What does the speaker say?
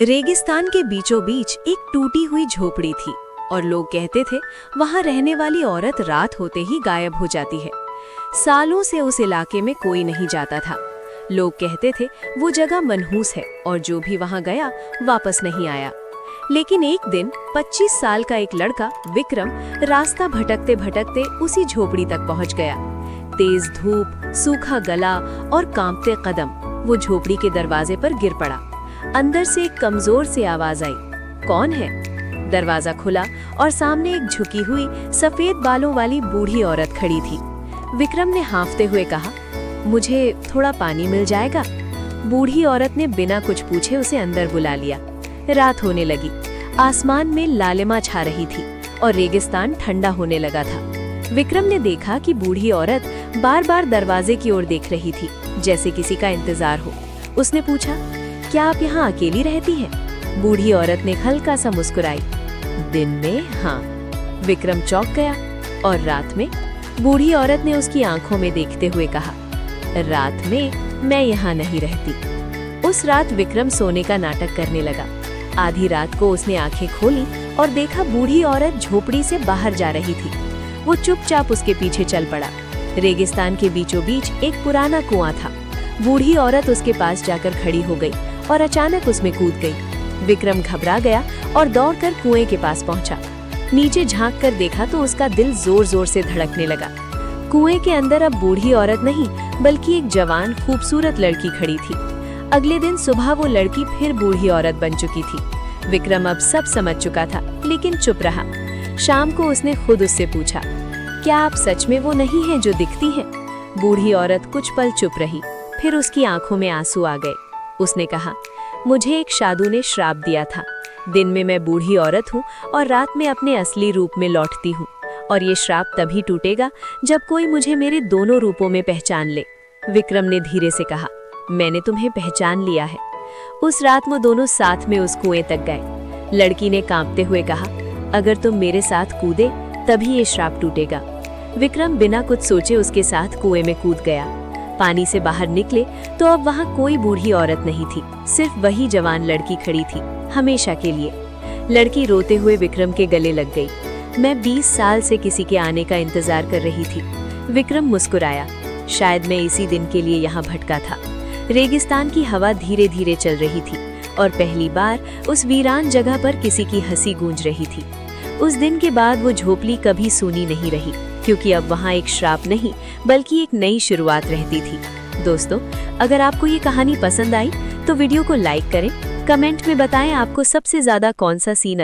रेगिस्तान के बीचों बीच एक टूटी हुई झोपड़ी थी और लोग कहते थे वहां रहने वाली औरत रात होते ही गायब हो जाती है। सालों से उस इलाके में कोई नहीं जाता था। लोग कहते थे वो जगह मनहूस है और जो भी वहां गया वापस नहीं आया। लेकिन एक दिन 25 साल का एक लड़का विक्रम रास्ता भटकते भटकते उसी झोपड़ी तक पहुंच गया। तेज धूप, सूखा गला और कांपते कदम वो झोपड़ी के दरवाजे पर गिर पड़ा। अंदर से एक कमजोर सी आवाज आई, कौन है? दरवाजा खुला और सामने एक झुकी हुई सफेद बालों वाली बूढ़ी औरत खड़ी थी। विक्रम ने हांफते हुए कहा, मुझे थोड़ा पानी मिल जाएगा? बूढ़ी औरत ने बिना कुछ पूछे उसे अंदर बुला लिया। रात होने लगी, आसमान में लालिमा छा रही थी और रेगिस्तान ठंडा होने लगा था। विक्रम ने देखा कि बूढ़ी औरत बार बार दरवाजे की ओर देख रही थी, जैसे किसी का इंतजार हो। उसने पूछा, क्या आप यहाँ अकेली रहती हैं? बूढ़ी औरत ने हल्का सा मुस्कुराई, दिन में हाँ। विक्रम चौंक गया। और रात में? बूढ़ी औरत ने उसकी आंखों में देखते हुए कहा, रात में मैं यहाँ नहीं रहती। उस रात विक्रम सोने का नाटक करने लगा। आधी रात को उसने आंखें खोली और देखा बूढ़ी औरत झोपड़ी से बाहर जा रही थी। वो चुपचाप उसके पीछे चल पड़ा। रेगिस्तान के बीचों बीच एक पुराना कुआं था। बूढ़ी औरत उसके पास जाकर खड़ी हो गई और अचानक उसमें कूद गई। विक्रम घबरा गया और दौड़कर कुएं के पास पहुंचा। नीचे झांक कर देखा तो उसका दिल जोर जोर से धड़कने लगा। कुएं के अंदर अब बूढ़ी औरत नहीं बल्कि एक जवान खूबसूरत लड़की खड़ी थी। अगले दिन सुबह वो लड़की फिर बूढ़ी औरत बन चुकी थी। विक्रम अब सब समझ चुका था, लेकिन चुप रहा। शाम को उसने खुद उससे पूछा, क्या आप सच में वो नहीं हैं जो दिखती हैं? बूढ़ी औरत कुछ पल चुप रही, फिर उसकी आंखों में आंसू आ गए। उसने कहा, मुझे एक साधु ने श्राप दिया था। दिन में मैं बूढ़ी औरत हूँ और रात में अपने असली रूप में लौटती हूँ, और ये श्राप तभी टूटेगा जब कोई मुझे मेरे दोनों रूपों में पहचान ले। विक्रम ने धीरे से कहा, मैंने तुम्हें पहचान लिया है। उस रात वो दोनों साथ में उस कुएं तक गए। लड़की ने कांपते हुए कहा, अगर तुम मेरे साथ कूदे तभी ये श्राप टूटेगा। विक्रम बिना कुछ सोचे उसके साथ कुएं में कूद गया। पानी से बाहर निकले तो अब वहां कोई बूढ़ी औरत नहीं थी, सिर्फ वही जवान लड़की खड़ी थी, हमेशा के लिए। लड़की रोते हुए विक्रम के गले लग गई। मैं 20 साल से किसी के आने का इंतजार कर रही थी। विक्रम मुस्कुराया, शायद मैं इसी दिन के लिए यहाँ भटका था। रेगिस्तान की हवा धीरे धीरे चल रही थी और पहली बार उस वीरान जगह पर किसी की हंसी गूंज रही थी। उस दिन के बाद वो झोपड़ी कभी सूनी नहीं रही, क्योंकि अब वहाँ एक श्राप नहीं बल्कि एक नई शुरुआत रहती थी। दोस्तों, अगर आपको ये कहानी पसंद आई तो वीडियो को लाइक करें, कमेंट में बताएं आपको सबसे ज्यादा कौन सा सीन